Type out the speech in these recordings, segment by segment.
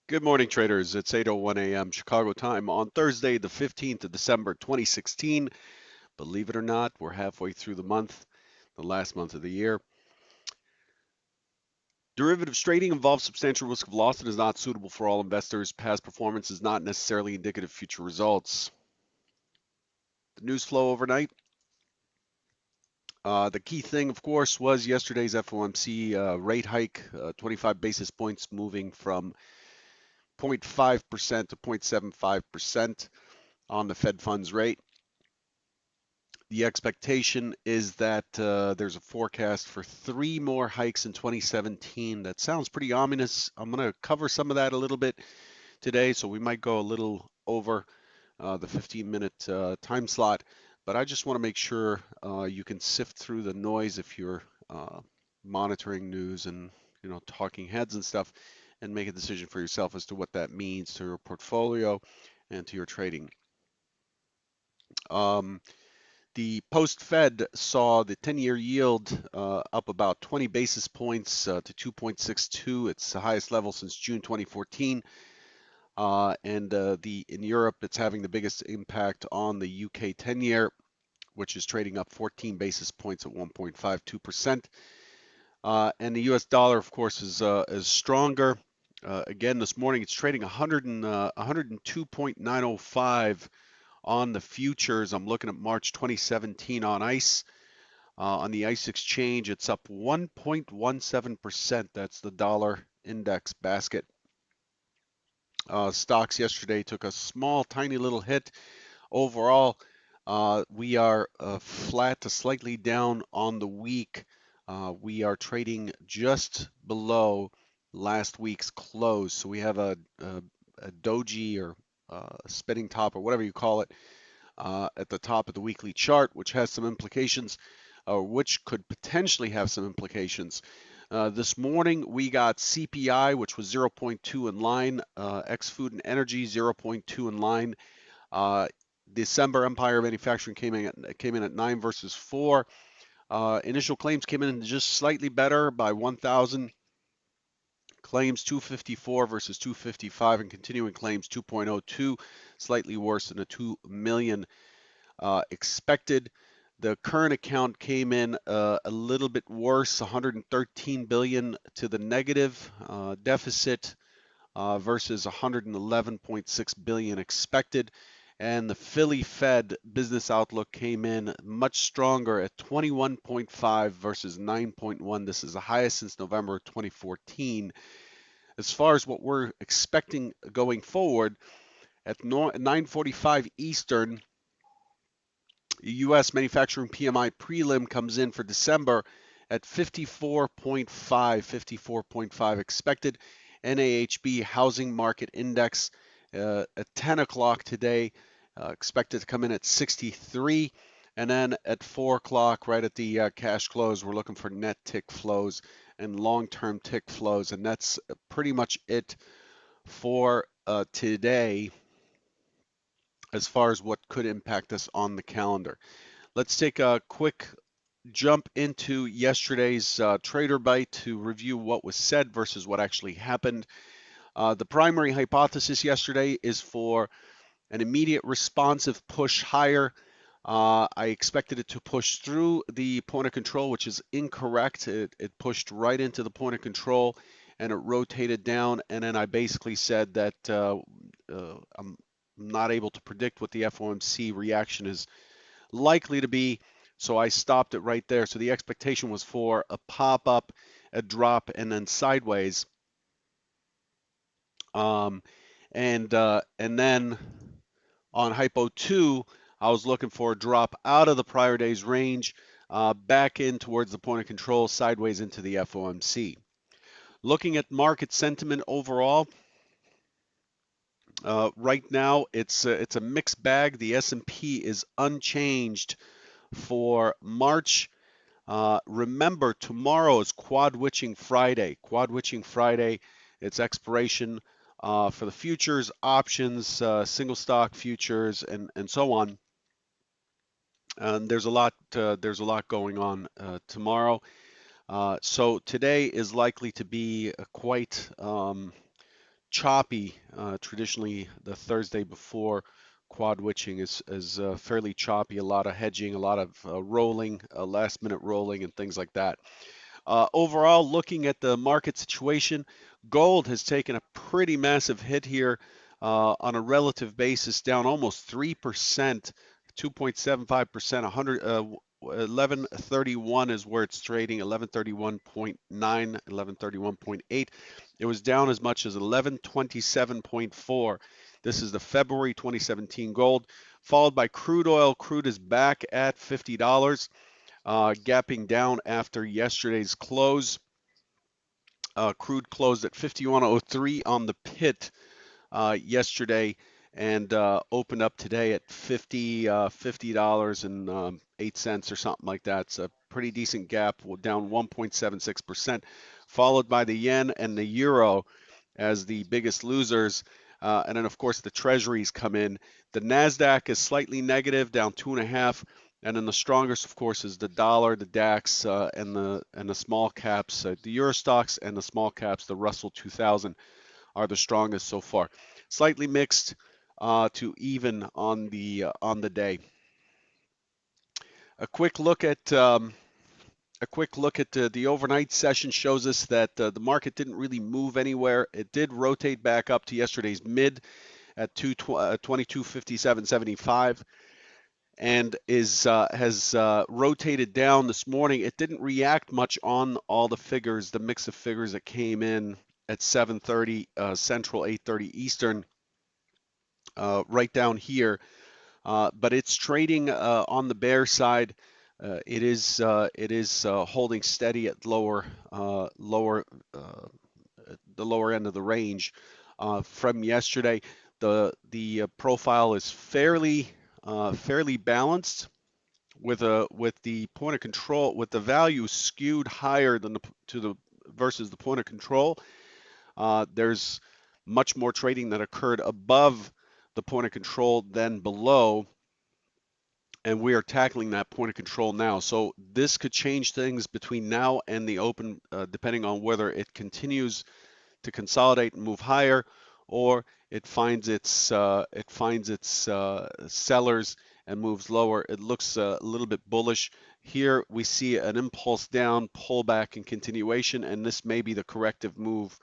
Good morning, traders. It's 8:01 a.m. Chicago time on Thursday, the 15th of December, 2016. Believe it or not, we're halfway through the month, the last month of the year. Derivatives trading involves substantial risk of loss and is not suitable for all investors. Past performance is not necessarily indicative of future results. The news flow overnight. The key thing, of course, was yesterday's FOMC rate hike, 25 basis points moving from 0.5% to 0.75% on the Fed funds rate. The expectation is that there's a forecast for three more hikes in 2017. That sounds pretty ominous. I'm going to cover some of that a little bit today, so we might go a little over the 15-minute time slot. But I just want to make sure you can sift through the noise if you're monitoring news and talking heads and stuff, and make a decision for yourself as to what that means to your portfolio and to your trading. Um, The post-Fed saw the 10-year yield up about 20 basis points to 2.62. It's the highest level since June 2014. And in Europe, it's having the biggest impact on the UK 10-year, which is trading up 14 basis points at 1.52%. And the US dollar, of course, is stronger. Again, this morning it's trading 102.905 on the futures. I'm looking at March 2017 on ICE. On the ICE exchange, it's up 1.17%. That's the dollar index basket. Stocks yesterday took a small, tiny little hit. Overall, we are flat to slightly down on the week. We are trading just below last week's close. So we have a doji or a spinning top or whatever you call it at the top of the weekly chart, which has some implications, or which could potentially have some implications. This morning we got CPI, which was 0.2 in line, ex-food and energy 0.2 in line. December Empire Manufacturing came in at 9 versus 4. Initial claims came in just slightly better by 1,000. Claims 254 versus 255, and continuing claims 2.02, slightly worse than the 2 million expected. The current account came in a little bit worse, 113 billion to the negative deficit versus 111.6 billion expected. And the Philly Fed business outlook came in much stronger at 21.5 versus 9.1. This is the highest since November 2014. As far as what we're expecting going forward, at 9:45 Eastern, U.S. manufacturing PMI prelim comes in for December at 54.5, 54.5 expected. NAHB housing market index at 10 o'clock today expected to come in at 63. And then at 4 o'clock, right at the cash close, we're looking for net tick flows and long-term tick flows. And that's pretty much it for today as far as what could impact us on the calendar. Let's take a quick jump into yesterday's Trader Bite to review what was said versus what actually happened. The primary hypothesis yesterday is for an immediate responsive push higher. I expected it to push through the point of control, which is incorrect. It pushed right into the point of control and it rotated down. And then I basically said that I'm not able to predict what the FOMC reaction is likely to be. So I stopped it right there. So the expectation was for a pop up, a drop, and then sideways. Um, and then on Hypo 2, I was looking for a drop out of the prior day's range, back in towards the point of control, sideways into the FOMC. Looking at market sentiment overall, right now it's a mixed bag. The S&P is unchanged for March. Remember, tomorrow is Quad Witching Friday. Quad Witching Friday, it's expiration for the futures, options, single stock futures, and so on. And there's a lot going on tomorrow. So today is likely to be quite choppy. Traditionally, the Thursday before quad witching is fairly choppy. A lot of hedging, a lot of rolling, last minute rolling, and things like that. Overall, looking at the market situation, gold has taken a pretty massive hit here on a relative basis, down almost 3%, 2.75%, 1131 is where it's trading, 1131.9, 1131.8. It was down as much as 1127.4. This is the February 2017 gold, followed by crude oil. Crude is back at $50, gapping down after yesterday's close. Crude closed at 51.03 on the pit yesterday and opened up today at $50 and 8 cents or something like that. It's a pretty decent gap, down 1.76%, followed by the yen and the euro as the biggest losers. And then, of course, the treasuries come in. The NASDAQ is slightly negative, down 2.5. And then the strongest, of course, is the dollar, the DAX, and the small caps. The Euro stocks and the small caps, the Russell 2000, are the strongest so far. Slightly mixed to even on the day. A quick look at the overnight session shows us that the market didn't really move anywhere. It did rotate back up to yesterday's mid at 2257.75 and has rotated down this morning. It didn't react much on all the figures, the mix of figures that came in at 7:30 Central, 8:30 Eastern, right down here. But it's trading on the bear side. It is holding steady at the lower end of the range from yesterday. The profile is fairly balanced with the point of control, with the value skewed higher than the versus the point of control. There's much more trading that occurred above the point of control than below, and we are tackling that point of control now. So this could change things between now and the open, depending on whether it continues to consolidate and move higher, or it finds its sellers and moves lower. It looks a little bit bullish. Here we see an impulse down, pullback, and continuation, and this may be the corrective move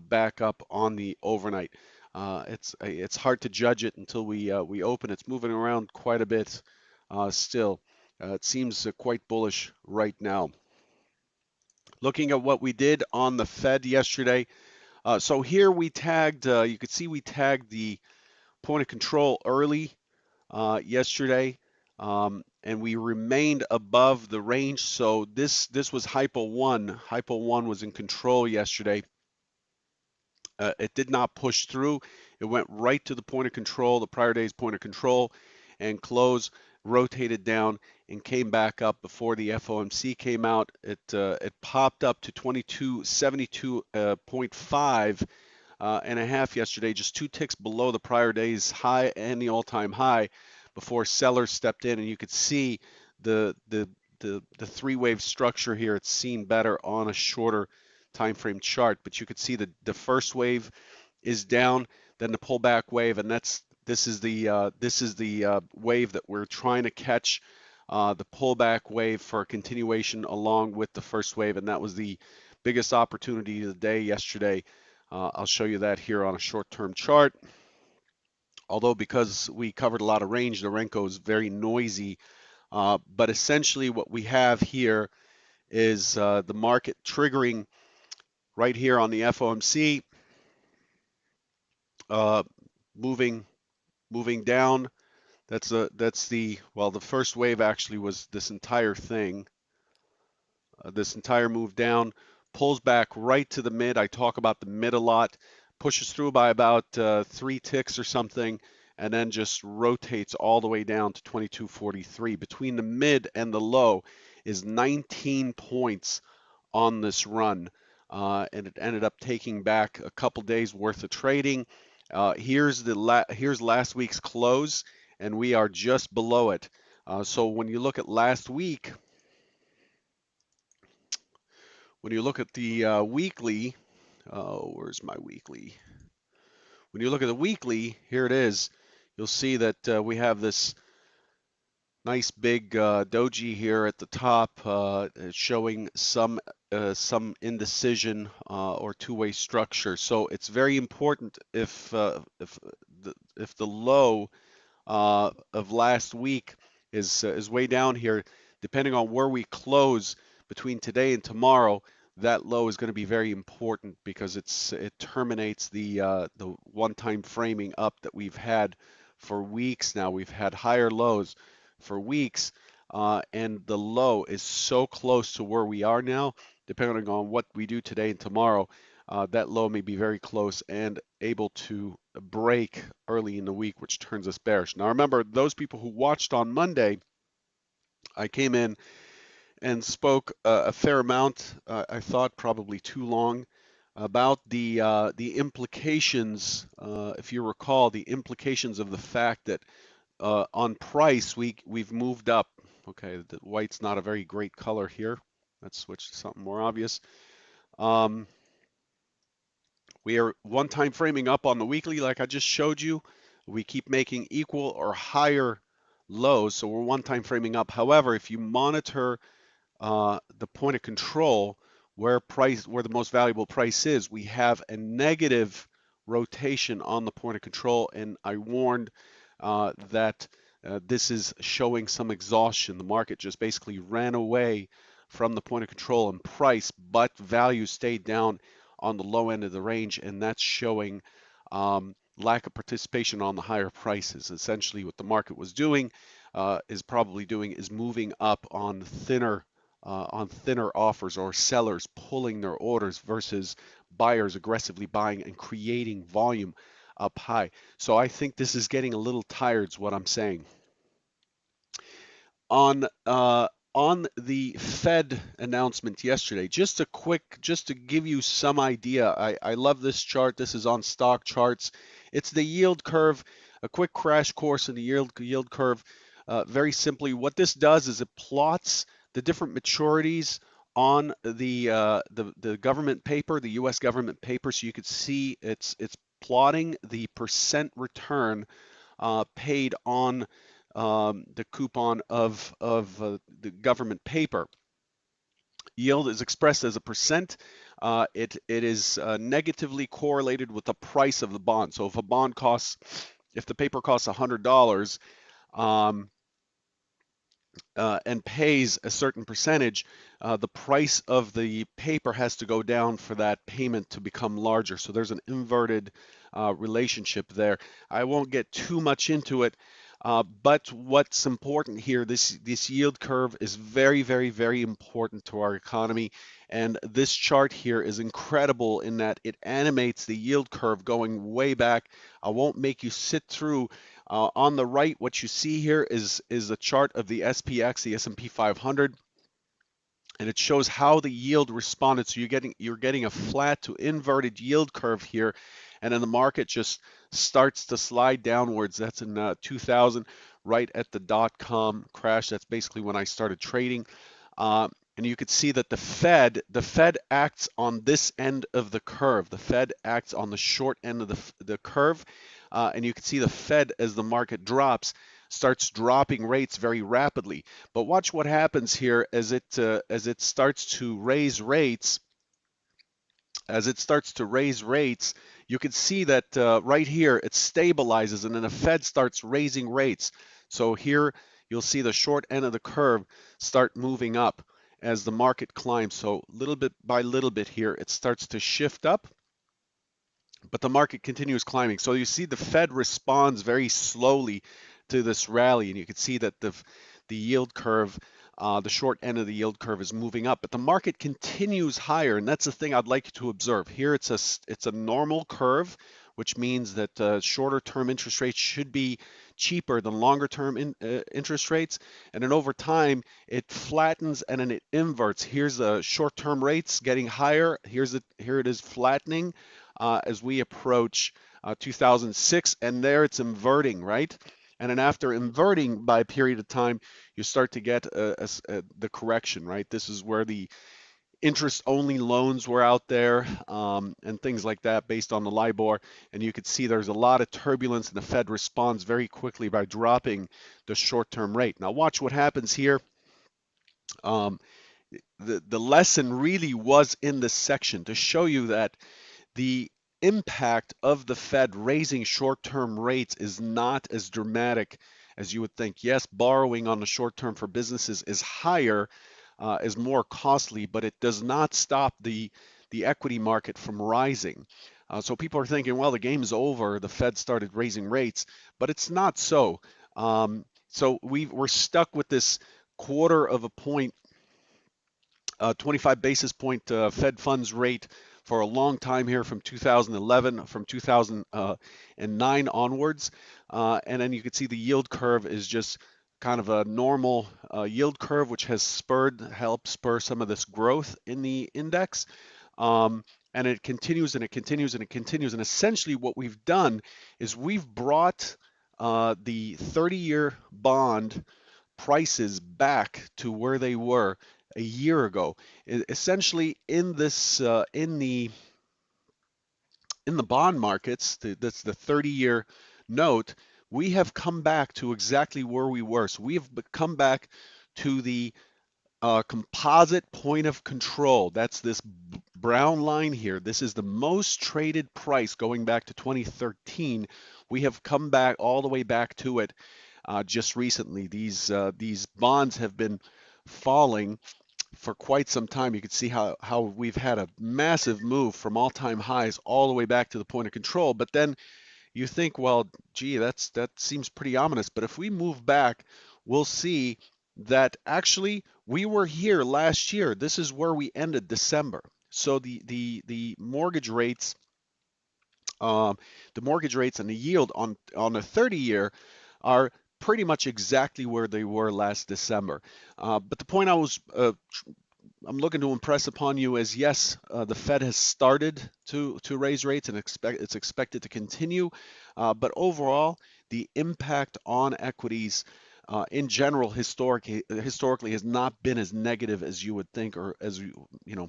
back up on the overnight. It's hard to judge it until we open. It's moving around quite a bit still. It seems quite bullish right now. Looking at what we did on the Fed yesterday, so here we tagged, you could see we tagged the point of control early yesterday, and we remained above the range. So this was hypo one. Hypo one was in control yesterday. It did not push through. It went right to the point of control, the prior day's point of control, and close, rotated down, and came back up before the FOMC came out. It popped up to 2272.5 and a half yesterday, just 2 ticks below the prior day's high and the all-time high before sellers stepped in, and you could see the three-wave structure here. It's seen better on a shorter time frame chart, but you could see the first wave is down, then the pullback wave, and this is the wave that we're trying to catch, the pullback wave for a continuation along with the first wave, and that was the biggest opportunity of the day yesterday. I'll show you that here on a short-term chart. Although because we covered a lot of range, the Renko is very noisy. But essentially what we have here is the market triggering right here on the FOMC, uh, moving down. The first wave actually was this entire thing. This entire move down, pulls back right to the mid. I talk about the mid a lot, pushes through by about 3 ticks or something, and then just rotates all the way down to 2243. Between the mid and the low is 19 points on this run, and it ended up taking back a couple days worth of trading. Here's last week's close, and we are just below it. So when you look at last week, when you look at the weekly, Oh, where's my weekly? When you look at the weekly, here it is. You'll see that we have this nice big doji here at the top, showing some indecision or two-way structure. So it's very important if the low of last week is way down here, depending on where we close between today and tomorrow, that low is going to be very important because it terminates the one-time framing up that we've had for weeks now. We've had higher lows for weeks, and the low is so close to where we are now, depending on what we do today and tomorrow. That low may be very close and able to break early in the week, which turns us bearish. Now, remember, those people who watched on Monday, I came in and spoke a fair amount, I thought probably too long, about the implications, if you recall, the implications of the fact that on price we've moved up. Okay, the white's not a very great color here. Let's switch to something more obvious. Um, We are one time framing up on the weekly, like I just showed you. We keep making equal or higher lows, so we're one time framing up. However, if you monitor the point of control, where the most valuable price is, we have a negative rotation on the point of control, and I warned that this is showing some exhaustion. The market just basically ran away from the point of control and price, but value stayed down on the low end of the range, and that's showing lack of participation on the higher prices. Essentially, what the market was doing is moving up on thinner offers, or sellers pulling their orders versus buyers aggressively buying and creating volume up high. So I think this is getting a little tired, is what I'm saying. On on the Fed announcement yesterday, just to give you some idea. I love this chart. This is on stock charts. It's the yield curve, a quick crash course in the yield curve. Very simply, what this does is it plots the different maturities on the government paper, the U.S. government paper, so you could see it's plotting the percent return paid on the coupon of the government paper. Yield is expressed as a percent. It is negatively correlated with the price of the bond. So if the paper costs $100, um, and pays a certain percentage, the price of the paper has to go down for that payment to become larger. So there's an inverted relationship there. I won't get too much into it, but what's important here, this yield curve is very, very, very important to our economy. And this chart here is incredible in that it animates the yield curve going way back. I won't make you sit through. On the right, what you see here is a chart of the SPX, the S&P 500, and it shows how the yield responded. So you're getting a flat to inverted yield curve here, and then the market just starts to slide downwards. That's in 2000, right at the dot-com crash. That's basically when I started trading. And you could see that the Fed acts on this end of the curve. The Fed acts on the short end of the curve, and you can see the Fed, as the market drops, starts dropping rates very rapidly. But watch what happens here as it starts to raise rates. As it starts to raise rates, you can see that right here it stabilizes, and then the Fed starts raising rates. So here you'll see the short end of the curve start moving up as the market climbs. So little bit by little bit here, it starts to shift up, but the market continues climbing. So you see the Fed responds very slowly to this rally, and you can see that the yield curve, the short end of the yield curve is moving up, but the market continues higher, and that's the thing I'd like you to observe. Here it's a normal curve, which means that shorter term interest rates should be cheaper than longer term interest rates, and then over time it flattens and then it inverts. Here's the short term rates getting higher. Here it is flattening as we approach 2006, and there it's inverting, right? And then after inverting by a period of time, you start to get the correction, right? This is where interest-only loans were out there, and things like that based on the LIBOR. And you could see there's a lot of turbulence, and the Fed responds very quickly by dropping the short-term rate. Now watch what happens here. Um, the lesson really was in this section to show you that the impact of the Fed raising short-term rates is not as dramatic as you would think. Yes, borrowing on the short term for businesses is higher, is more costly, but it does not stop the equity market from rising. So people are thinking, well, the game is over. The Fed started raising rates, but it's not so. So we're stuck with this quarter of a point 25 basis point Fed funds rate for a long time here from 2011, from 2009 onwards. And then you can see the yield curve is just kind of a normal yield curve, which has helped spur some of this growth in the index. And it continues and it continues and it continues. And essentially what we've done is we've brought the 30-year bond prices back to where they were a year ago. Essentially, in the bond markets, that's the 30-year note, we have come back to exactly where we were. So we have come back to the composite point of control. That's this brown line here. This is the most traded price going back to 2013. We have come back all the way back to it just recently. These bonds have been falling for quite some time. You can see how we've had a massive move from all-time highs all the way back to the point of control. But then you think, well, gee, that seems pretty ominous. But if we move back, we'll see that actually we were here last year. This is where we ended December. So the mortgage rates, and the yield on a 30-year are pretty much exactly where they were last December. But the point I'm looking to impress upon you is, yes, the Fed has started to raise rates and it's expected to continue, but overall, the impact on equities in general historically has not been as negative as you would think, or as you know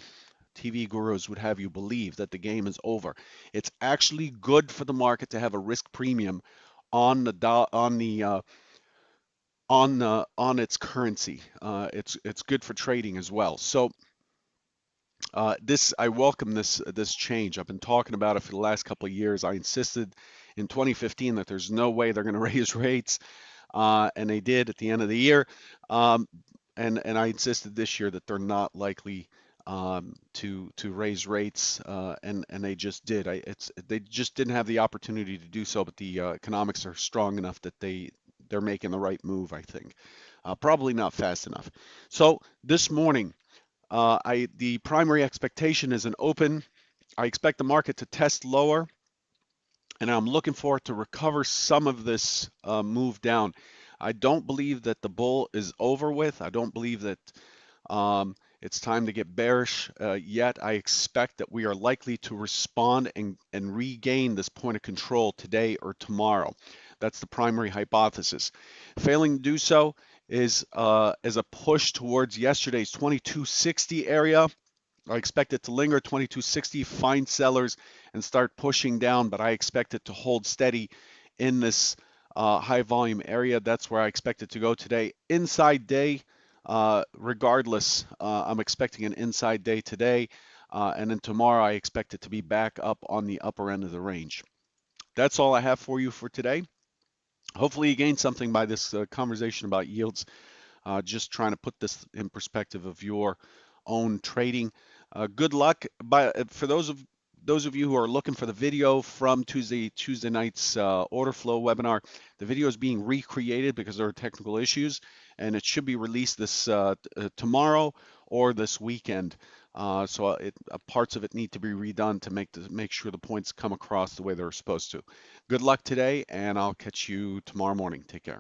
TV gurus would have you believe that the game is over. It's actually good for the market to have a risk premium on on its currency. It's good for trading as well. So I welcome this change. I've been talking about it for the last couple of years. I insisted in 2015 that there's no way they're going to raise rates, and they did at the end of the year. Um, and I insisted this year that they're not likely to raise rates, and they just did. They just didn't have the opportunity to do so, but the economics are strong enough that they're making the right move, I think. Probably not fast enough. So this morning, the primary expectation is an open. I expect the market to test lower, and I'm looking for it to recover some of this move down. I don't believe that the bull is over with. I don't believe that it's time to get bearish yet. I expect that we are likely to respond and regain this point of control today or tomorrow. That's the primary hypothesis. Failing to do so is a push towards yesterday's 2260 area. I expect it to linger 2260, find sellers and start pushing down, but I expect it to hold steady in this high volume area. That's where I expect it to go today. Inside day, regardless, I'm expecting an inside day today, and then tomorrow I expect it to be back up on the upper end of the range. That's all I have for you for today. Hopefully you gained something by this conversation about yields. Just trying to put this in perspective of your own trading. Good luck. For those of you who are looking for the video from Tuesday night's order flow webinar, the video is being recreated because there are technical issues, and it should be released this tomorrow or this weekend. So parts of it need to be redone to make sure the points come across the way they're supposed to. Good luck today, and I'll catch you tomorrow morning. Take care.